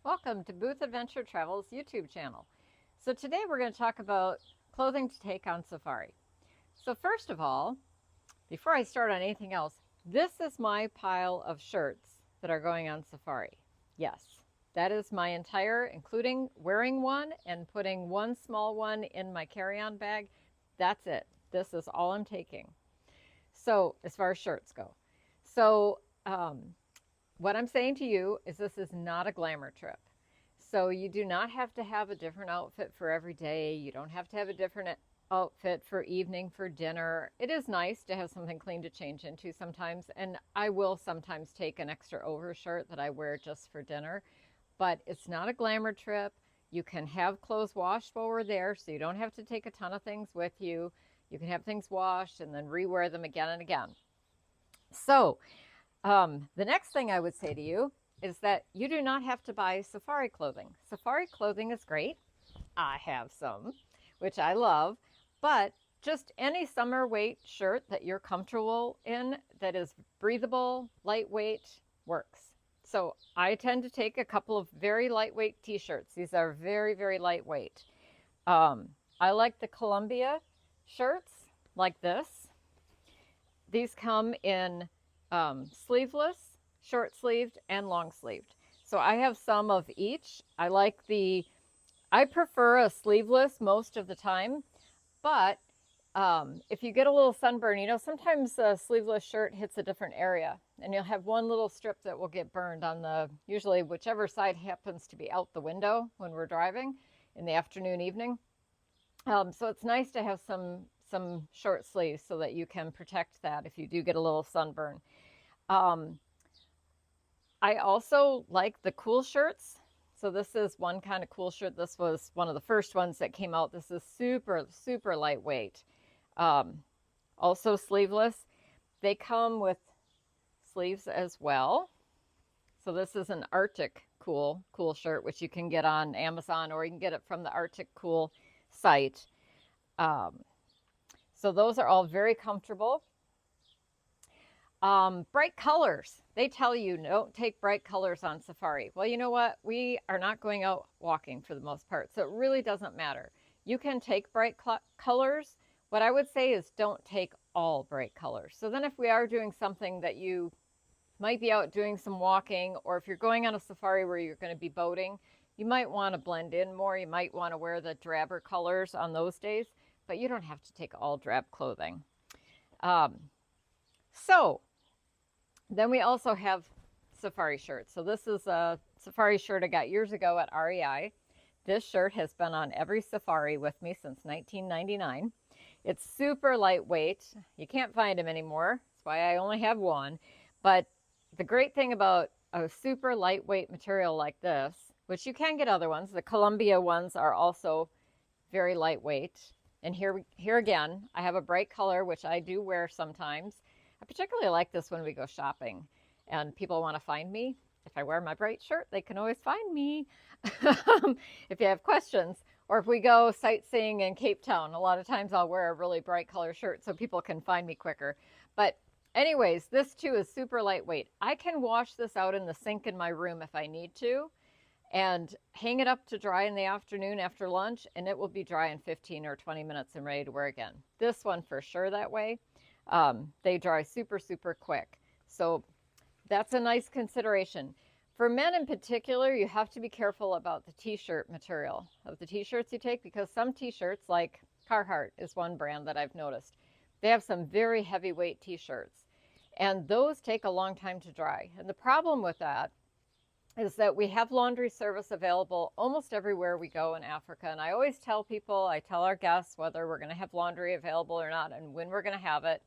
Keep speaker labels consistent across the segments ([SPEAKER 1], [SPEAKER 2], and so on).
[SPEAKER 1] Welcome to Booth Adventure Travel's YouTube channel. So today we're going to talk about clothing to take on safari. So first of all, before I start on anything else, this is my pile of shirts that are going on safari. Yes, that is my entire, including wearing one and putting one small one in my carry-on bag. That's it. This is all I'm taking. So as far as shirts go. So what I'm saying to you is this is not a glamour trip. So you do not have to have a different outfit for every day. You don't have to have a different outfit for evening, for dinner. It is nice to have something clean to change into sometimes. And I will sometimes take an extra overshirt that I wear just for dinner. But it's not a glamour trip. You can have clothes washed while we're there, so you don't have to take a ton of things with you. You can have things washed and then rewear them again and again. So the next thing I would say to you is that you do not have to buy safari clothing. Safari clothing is great. I have some, which I love, but just any summer weight shirt that you're comfortable in that is breathable, lightweight, works. So I tend to take a couple of very lightweight t-shirts. These are very, very lightweight. I like the Columbia shirts like this. These come in sleeveless, short sleeved, and long sleeved. So I have some of each. I prefer a sleeveless most of the time, but if you get a little sunburn, sometimes a sleeveless shirt hits a different area and you'll have one little strip that will get burned on usually whichever side happens to be out the window when we're driving in the afternoon, evening. So it's nice to have some short sleeves so that you can protect that if you do get a little sunburn. I also like the cool shirts. So this is one kind of cool shirt. This was one of the first ones that came out. This is super, super lightweight. Also sleeveless. They come with sleeves as well. So this is an Arctic cool shirt, which you can get on Amazon or you can get it from the Arctic Cool site. So those are all very comfortable. Bright colors. They tell you don't take bright colors on safari. Well, you know what? We are not going out walking for the most part, so it really doesn't matter. You can take bright colors. What I would say is don't take all bright colors. So then if we are doing something that you might be out doing some walking, or if you're going on a safari where you're going to be boating, you might want to blend in more. You might want to wear the drabber colors on those days, but you don't have to take all drab clothing. So then we also have safari shirts. So this is a safari shirt I got years ago at REI. This shirt has been on every safari with me since 1999. It's super lightweight. You can't find them anymore. That's why I only have one. But the great thing about a super lightweight material like this, which you can get other ones, the Columbia ones are also very lightweight. And here again, I have a bright color, which I do wear sometimes. I particularly like this when we go shopping and people want to find me. If I wear my bright shirt, they can always find me. If you have questions, or if we go sightseeing in Cape Town, a lot of times I'll wear a really bright color shirt so people can find me quicker. But anyways, this too is super lightweight. I can wash this out in the sink in my room if I need to and hang it up to dry in the afternoon after lunch, and it will be dry in 15 or 20 minutes and ready to wear again. This one for sure that way. They dry super, super quick. So that's a nice consideration. For men in particular, you have to be careful about the t-shirt material of the t-shirts you take, because some t-shirts, like Carhartt is one brand that I've noticed, they have some very heavyweight t-shirts, and those take a long time to dry. And the problem with that is that we have laundry service available almost everywhere we go in Africa. And I always tell people, I tell our guests whether we're going to have laundry available or not and when we're going to have it.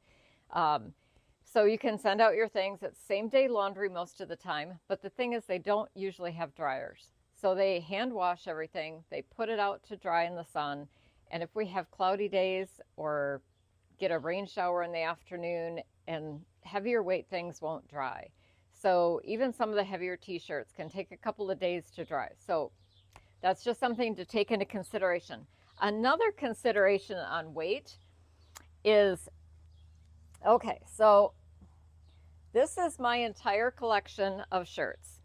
[SPEAKER 1] So you can send out your things. It's same day laundry most of the time. But the thing is, they don't usually have dryers. So they hand wash everything. They put it out to dry in the sun. And if we have cloudy days or get a rain shower in the afternoon, and heavier weight things won't dry. So even some of the heavier t-shirts can take a couple of days to dry. So that's just something to take into consideration. Another consideration on weight is, okay, so this is my entire collection of shirts.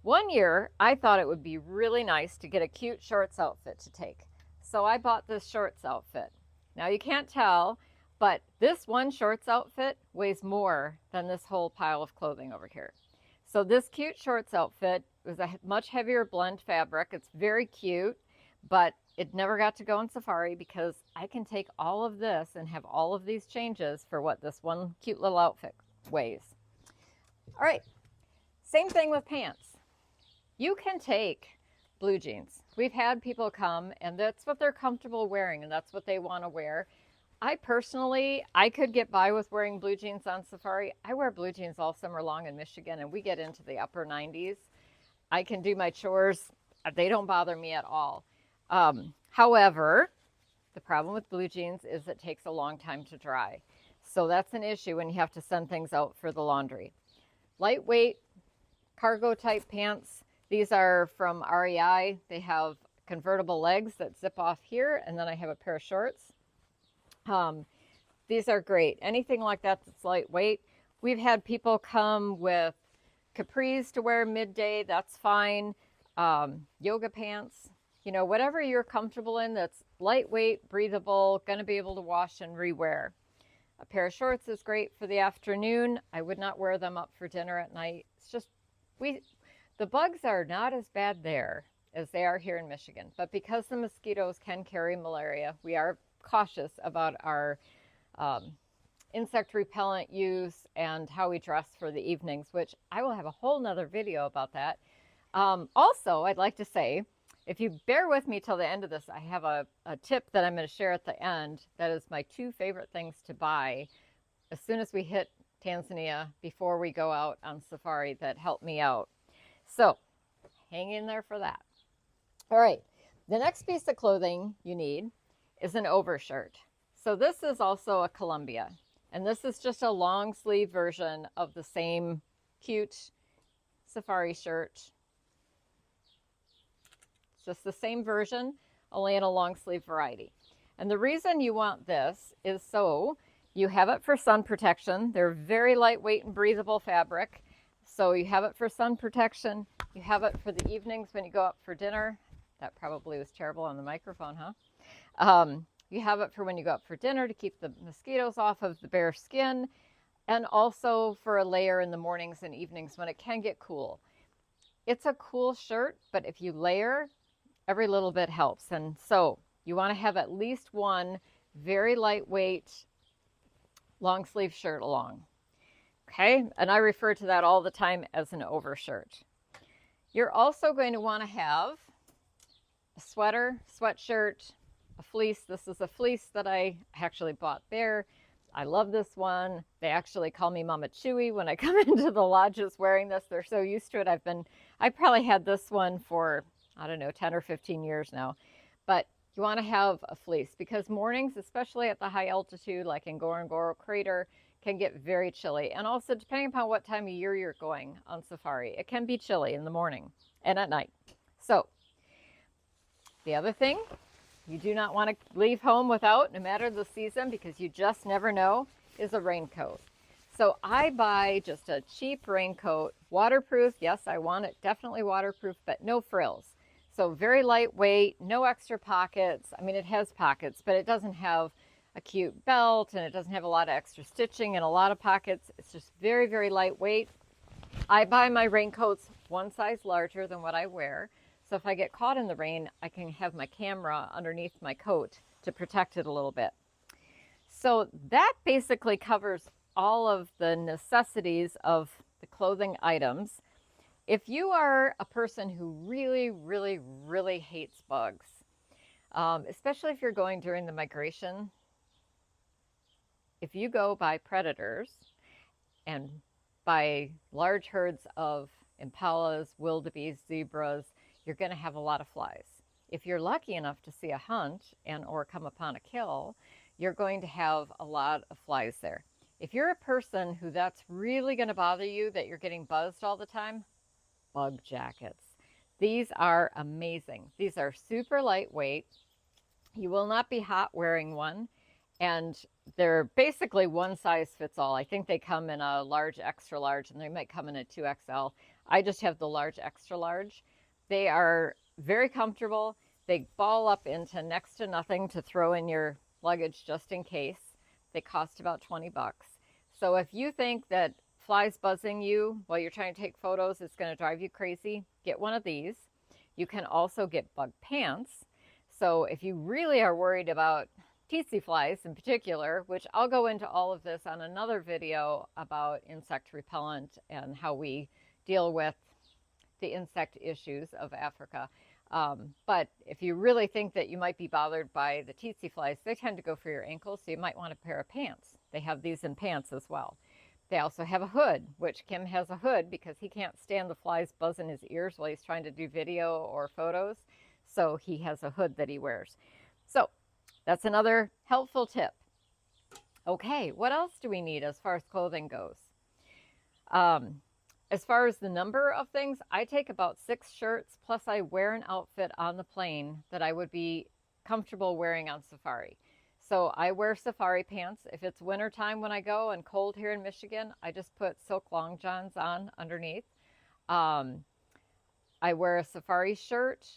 [SPEAKER 1] One year, I thought it would be really nice to get a cute shorts outfit to take. So I bought this shorts outfit. Now you can't tell, but this one shorts outfit weighs more than this whole pile of clothing over here. So this cute shorts outfit was a much heavier blend fabric. It's very cute, but it never got to go in Safari because I can take all of this and have all of these changes for what this one cute little outfit weighs. All right, same thing with pants. You can take blue jeans. We've had people come and that's what they're comfortable wearing and that's what they want to wear. I could get by with wearing blue jeans on Safari. I wear blue jeans all summer long in Michigan and we get into the upper 90s. I can do my chores. They don't bother me at all. However, the problem with blue jeans is it takes a long time to dry. So that's an issue when you have to send things out for the laundry. Lightweight cargo type pants. These are from REI. They have convertible legs that zip off here, and then I have a pair of shorts. These are great. Anything like that that's lightweight. We've had people come with capris to wear midday. That's fine. Yoga pants. You know, whatever you're comfortable in that's lightweight, breathable, going to be able to wash and rewear. A pair of shorts is great for the afternoon. I would not wear them up for dinner at night. It's just, the bugs are not as bad there as they are here in Michigan. But because the mosquitoes can carry malaria, we are cautious about our insect repellent use and how we dress for the evenings, which I will have a whole nother video about that. Also, I'd like to say, if you bear with me till the end of this, I have a tip that I'm going to share at the end. That is my 2 favorite things to buy as soon as we hit Tanzania before we go out on safari that help me out. So hang in there for that. All right, the next piece of clothing you need is an overshirt. So this is also a Columbia, and this is just a long sleeve version of the same cute safari shirt. Just the same version, only in a long sleeve variety. And the reason you want this is so you have it for sun protection. They're very lightweight and breathable fabric. So you have it for sun protection. You have it for the evenings when you go out for dinner. That probably was terrible on the microphone, huh? You have it for when you go out for dinner to keep the mosquitoes off of the bare skin. And also for a layer in the mornings and evenings when it can get cool. It's a cool shirt, but if you layer, every little bit helps. And so you want to have at least one very lightweight long sleeve shirt along. Okay, and I refer to that all the time as an overshirt. You're also going to want to have a sweater, sweatshirt, a fleece. This is a fleece that I actually bought there. I love this one. They actually call me Mama Chewy when I come into the lodges wearing this. They're so used to it. I probably had this one for, I don't know, 10 or 15 years now. But you want to have a fleece because mornings, especially at the high altitude, like in Ngorongoro Crater, can get very chilly. And also, depending upon what time of year you're going on safari, it can be chilly in the morning and at night. So, the other thing you do not want to leave home without, no matter the season, because you just never know, is a raincoat. So I buy just a cheap raincoat, waterproof. Yes, I want it definitely waterproof, but no frills. So very lightweight, no extra pockets. I mean, it has pockets, but it doesn't have a cute belt and it doesn't have a lot of extra stitching and a lot of pockets. It's just very, very lightweight. I buy my raincoats one size larger than what I wear. So if I get caught in the rain, I can have my camera underneath my coat to protect it a little bit. So that basically covers all of the necessities of the clothing items. If you are a person who really, really, really hates bugs, especially if you're going during the migration, if you go by predators and by large herds of impalas, wildebeest, zebras, you're going to have a lot of flies. If you're lucky enough to see a hunt and or come upon a kill, you're going to have a lot of flies there. If you're a person who that's really going to bother you, that you're getting buzzed all the time, bug jackets. These are amazing. These are super lightweight. You will not be hot wearing one. And they're basically one size fits all. I think they come in a large, extra large, and they might come in a 2XL. I just have the large, extra large. They are very comfortable. They ball up into next to nothing to throw in your luggage just in case. They cost about 20 bucks. So if you think that flies buzzing you while you're trying to take photos is going to drive you crazy, get one of these. You can also get bug pants. So if you really are worried about tsetse flies in particular, which I'll go into all of this on another video about insect repellent and how we deal with the insect issues of Africa. But if you really think that you might be bothered by the tsetse flies, they tend to go for your ankles, so you might want a pair of pants. They have these in pants as well. They also have a hood, which Kim has a hood because he can't stand the flies buzzing his ears while he's trying to do video or photos. So he has a hood that he wears. So that's another helpful tip. Okay, what else do we need as far as clothing goes? As far as the number of things, I take about 6 shirts, plus I wear an outfit on the plane that I would be comfortable wearing on safari. So I wear safari pants. If it's wintertime when I go and cold here in Michigan, I just put silk long johns on underneath. I wear a safari shirt,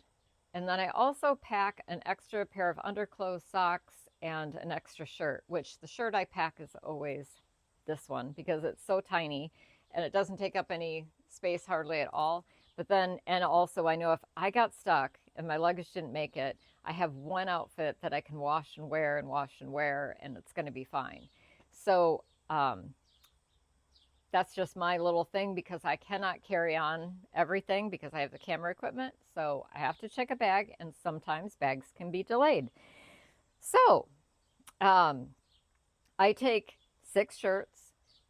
[SPEAKER 1] and then I also pack an extra pair of underclothes, socks, and an extra shirt, which the shirt I pack is always this one because it's so tiny and it doesn't take up any space hardly at all. But then, and also I know if I got stuck and my luggage didn't make it, I have one outfit that I can wash and wear, and it's going to be fine. So that's just my little thing because I cannot carry on everything because I have the camera equipment. So I have to check a bag, and sometimes bags can be delayed. So I take 6 shirts,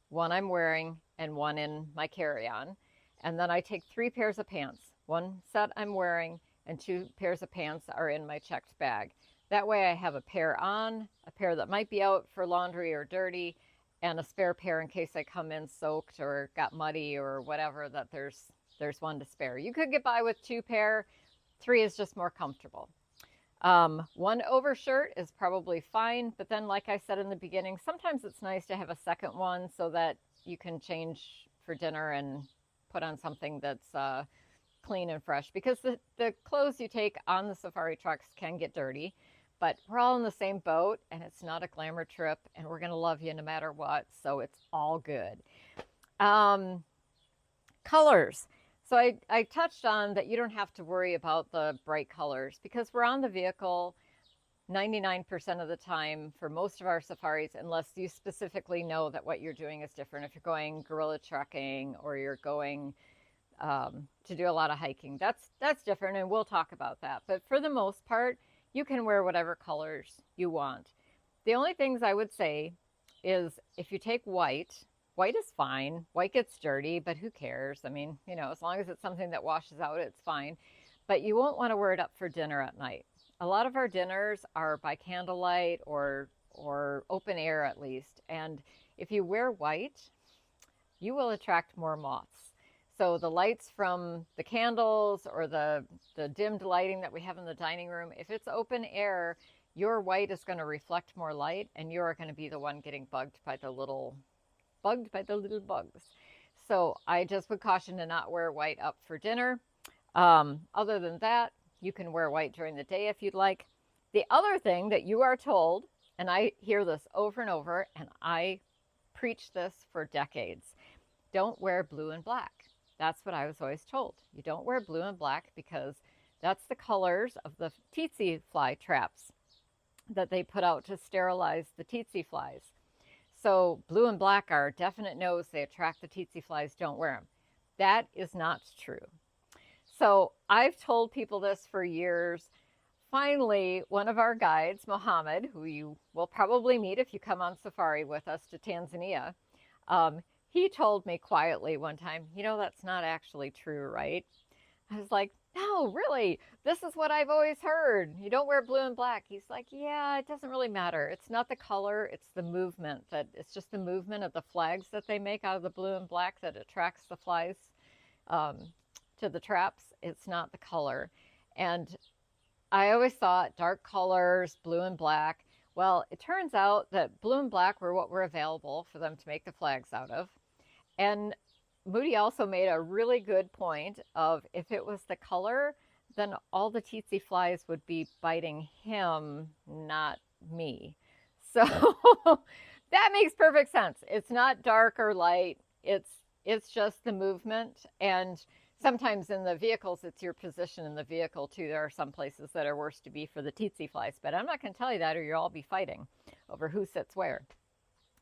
[SPEAKER 1] one I'm wearing and one in my carry-on. And then I take 3 pairs of pants. One set I'm wearing and 2 pairs of pants are in my checked bag. That way I have a pair on, a pair that might be out for laundry or dirty, and a spare pair in case I come in soaked or got muddy or whatever, that there's one to spare. You could get by with 2 pair. 3 is just more comfortable. One overshirt is probably fine, but then like I said in the beginning, sometimes it's nice to have a second one so that you can change for dinner and put on something that's clean and fresh, because the clothes you take on the safari trucks can get dirty, but we're all in the same boat and it's not a glamour trip and we're going to love you no matter what, so it's all good. Colors. So I touched on that you don't have to worry about the bright colors because we're on the vehicle 99% of the time for most of our safaris, unless you specifically know that what you're doing is different. If you're going gorilla trekking or you're going to do a lot of hiking, that's different, and we'll talk about that. But for the most part, you can wear whatever colors you want. The only things I would say is if you take white is fine. White gets dirty, but who cares? I mean, you know, as long as it's something that washes out, it's fine. But you won't want to wear it up for dinner at night. A lot of our dinners are by candlelight or open air at least. And if you wear white, you will attract more moths. So the lights from the candles or the dimmed lighting that we have in the dining room, if it's open air, your white is going to reflect more light and you're going to be the one getting bugged by the little bugs. So I just would caution to not wear white up for dinner. Other than that, you can wear white during the day if you'd like. The other thing that you are told, and I hear this over and over, and I preach this for decades, don't wear blue and black. That's what I was always told. You don't wear blue and black because that's the colors of the tsetse fly traps that they put out to sterilize the tsetse flies. So blue and black are definite no's. They attract the tsetse flies. Don't wear them. That is not true. So I've told people this for years. Finally, one of our guides, Mohammed, who you will probably meet if you come on safari with us to Tanzania, he told me quietly one time, you know, that's not actually true, right? I was like, no, really, this is what I've always heard. You don't wear blue and black. He's like, yeah, it doesn't really matter. It's not the color, it's the movement. It's just the movement of the flags that they make out of the blue and black that attracts the flies to the traps. It's not the color. And I always thought dark colors, blue and black. Well, it turns out that blue and black were what were available for them to make the flags out of. And Moody also made a really good point of if it was the color, then all the tsetse flies would be biting him, not me. So that makes perfect sense. It's not dark or light. It's just the movement, and sometimes in the vehicles it's your position in the vehicle too. There are some places that are worse to be for the tsetse flies, but I'm not going to tell you that or you'll all be fighting over who sits where.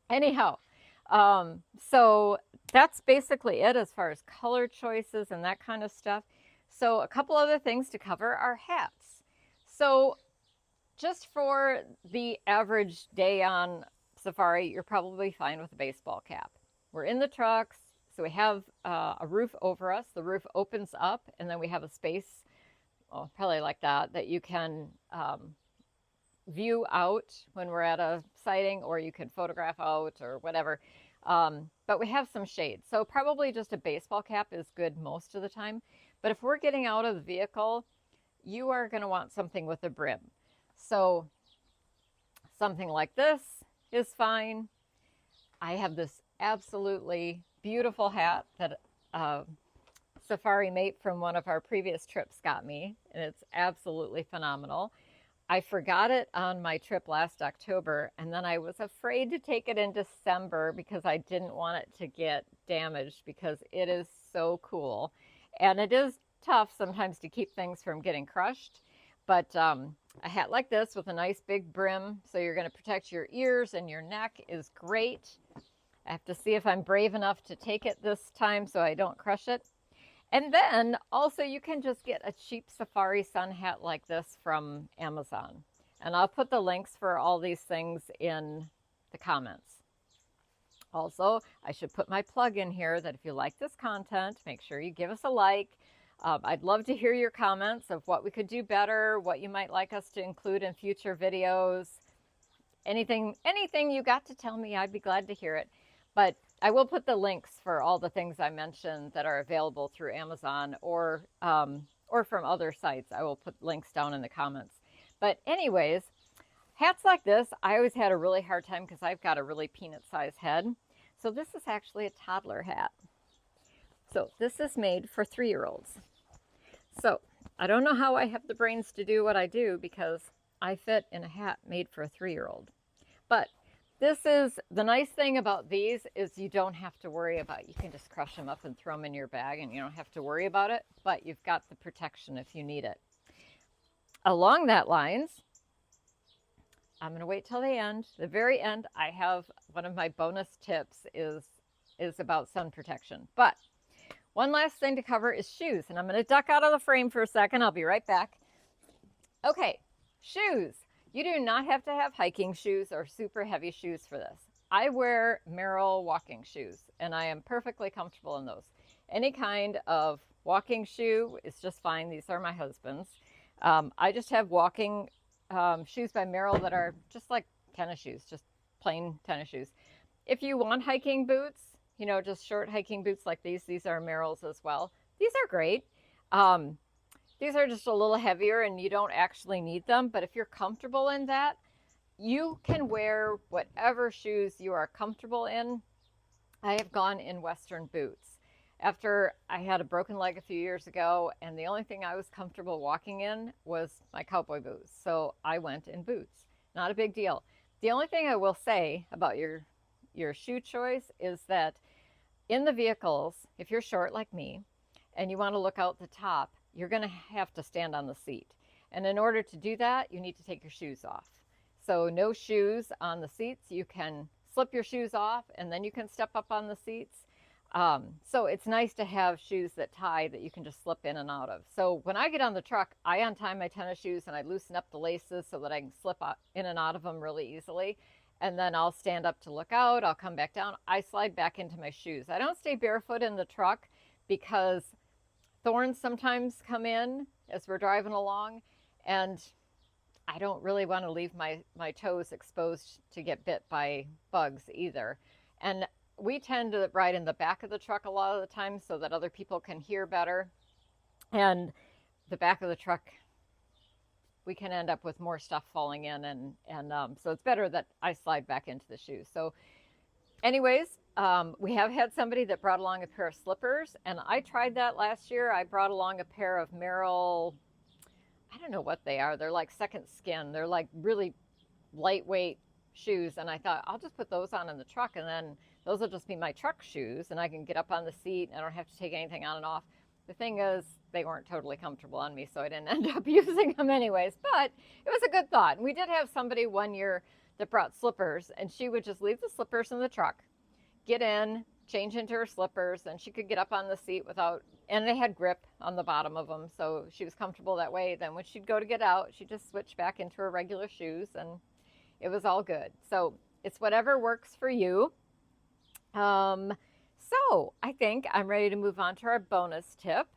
[SPEAKER 1] Anyhow, so that's basically it as far as color choices and that kind of stuff. So a couple other things to cover are hats. So just for the average day on safari, you're probably fine with a baseball cap. We're in the trucks, so we have a roof over us. The roof opens up, and then we have a space, probably like that you can view out when we're at a sighting, or you can photograph out or whatever. But we have some shade. So probably just a baseball cap is good most of the time. But if we're getting out of the vehicle, you are going to want something with a brim. So something like this is fine. I have this absolutely beautiful hat that Safari Mate from one of our previous trips got me, and it's absolutely phenomenal. I forgot it on my trip last October, and then I was afraid to take it in December because I didn't want it to get damaged because it is so cool. And it is tough sometimes to keep things from getting crushed, but a hat like this with a nice big brim, so you're going to protect your ears and your neck, is great. I have to see if I'm brave enough to take it this time so I don't crush it. And then also you can just get a cheap safari sun hat like this from Amazon. And I'll put the links for all these things in the comments. Also, I should put my plug in here that if you like this content, make sure you give us a like. I'd love to hear your comments of what we could do better, what you might like us to include in future videos. Anything you got to tell me, I'd be glad to hear it. But I will put the links for all the things I mentioned that are available through Amazon or from other sites. I will put links down in the comments. But anyways, hats like this, I always had a really hard time because I've got a really peanut-sized head. So this is actually a toddler hat. So this is made for 3-year-olds. So I don't know how I have the brains to do what I do because I fit in a hat made for a 3-year-old. But this is, the nice thing about these is you don't have to worry about, you can just crush them up and throw them in your bag and you don't have to worry about it, but you've got the protection if you need it. Along that lines, I'm going to wait till the end. The very end, I have one of my bonus tips is about sun protection. But one last thing to cover is shoes, and I'm going to duck out of the frame for a second. I'll be right back. Okay, shoes. You do not have to have hiking shoes or super heavy shoes for this. I wear Merrell walking shoes, and I am perfectly comfortable in those. Any kind of walking shoe is just fine. These are my husband's. I just have walking shoes by Merrell that are just like tennis shoes, just plain tennis shoes. If you want hiking boots, you know, just short hiking boots like these are Merrell's as well. These are great. These are just a little heavier and you don't actually need them, but if you're comfortable in that, you can wear whatever shoes you are comfortable in. I have gone in Western boots. After I had a broken leg a few years ago, and the only thing I was comfortable walking in was my cowboy boots, so I went in boots. Not a big deal. The only thing I will say about your shoe choice is that in the vehicles, if you're short like me, and you want to look out the top, you're going to have to stand on the seat. And in order to do that, you need to take your shoes off. So no shoes on the seats. You can slip your shoes off and then you can step up on the seats. So it's nice to have shoes that tie that you can just slip in and out of. So when I get on the truck, I untie my tennis shoes and I loosen up the laces so that I can slip in and out of them really easily. And then I'll stand up to look out. I'll come back down. I slide back into my shoes. I don't stay barefoot in the truck because thorns sometimes come in as we're driving along, and I don't really want to leave my toes exposed to get bit by bugs either. And we tend to ride in the back of the truck a lot of the time so that other people can hear better. And the back of the truck we can end up with more stuff falling in, and so it's better that I slide back into the shoes. So anyways, we have had somebody that brought along a pair of slippers, and I tried that last year. I brought along a pair of Merrell, I don't know what they are. They're like second skin. They're like really lightweight shoes, and I thought I'll just put those on in the truck, and then those will just be my truck shoes, and I can get up on the seat and I don't have to take anything on and off. The thing is, they weren't totally comfortable on me, so I didn't end up using them anyways, but it was a good thought. And we did have somebody one year that brought slippers, and she would just leave the slippers in the truck, get in, change into her slippers, and she could get up on the seat without, and they had grip on the bottom of them, so she was comfortable that way. Then when she'd go to get out, she'd just switch back into her regular shoes, and it was all good. So it's whatever works for you. So I think I'm ready to move on to our bonus tip.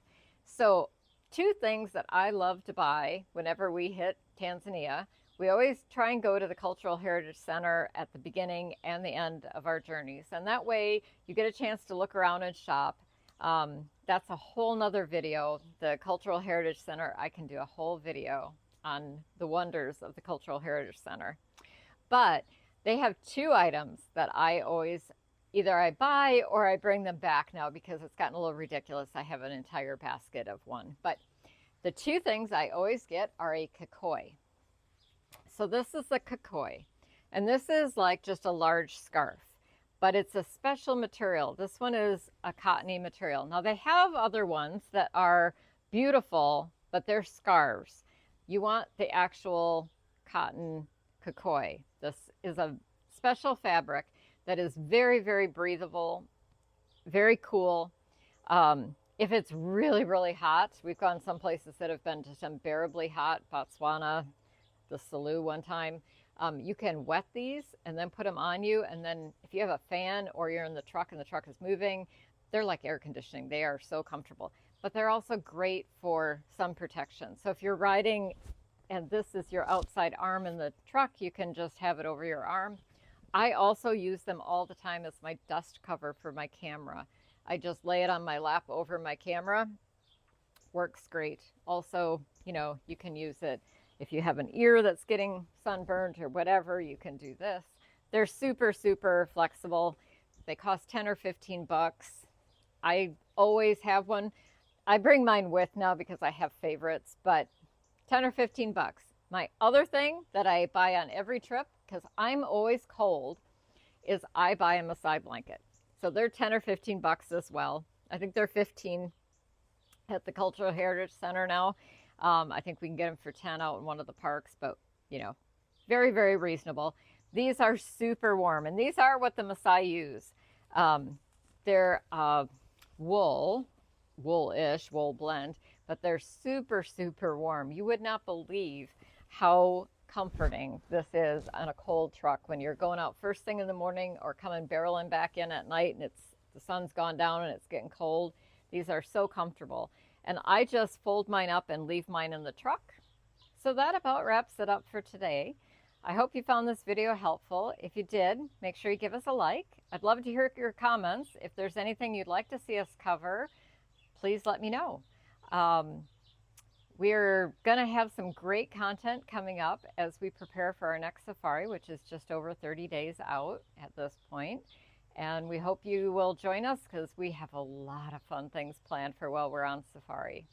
[SPEAKER 1] So 2 things that I love to buy whenever we hit Tanzania. We always try and go to the Cultural Heritage Center at the beginning and the end of our journeys. And that way you get a chance to look around and shop. That's a whole nother video. The Cultural Heritage Center, I can do a whole video on the wonders of the Cultural Heritage Center. But they have 2 items that I always, either I buy or I bring them back now because it's gotten a little ridiculous. I have an entire basket of one. But the 2 things I always get are a kikoi. So this is the kikoi, and this is like just a large scarf, but it's a special material. This one is a cottony material. Now they have other ones that are beautiful, but they're scarves. You want the actual cotton kikoi. This is a special fabric that is very, very breathable, very cool. If it's really, really hot, we've gone some places that have been just unbearably hot, Botswana, the Salou one time. You can wet these and then put them on you, and then if you have a fan or you're in the truck and the truck is moving, they're like air conditioning. They are so comfortable, but they're also great for sun protection. So if you're riding and this is your outside arm in the truck, you can just have it over your arm. I also use them all the time as my dust cover for my camera. I just lay it on my lap over my camera. Works great. Also, you know, you can use it if you have an ear that's getting sunburned or whatever, you can do this. They're super, super flexible. They cost 10 or 15 bucks. I always have one. I bring mine with now because I have favorites, but 10 or 15 bucks. My other thing that I buy on every trip, because I'm always cold, is I buy a Masai blanket. So they're 10 or 15 bucks as well. I think they're 15 at the Cultural Heritage Center now. I think we can get them for 10 out in one of the parks, but you know, very, very reasonable. These are super warm, and these are what the Masai use. They're wool-ish, wool blend, but they're super, super warm. You would not believe how comforting this is on a cold truck when you're going out first thing in the morning or coming barreling back in at night and the sun's gone down and it's getting cold. These are so comfortable. And I just fold mine up and leave mine in the truck. So that about wraps it up for today. I hope you found this video helpful. If you did, make sure you give us a like. I'd love to hear your comments. If there's anything you'd like to see us cover, please let me know. We're going to have some great content coming up as we prepare for our next safari, which is just over 30 days out at this point. And we hope you will join us because we have a lot of fun things planned for while we're on safari.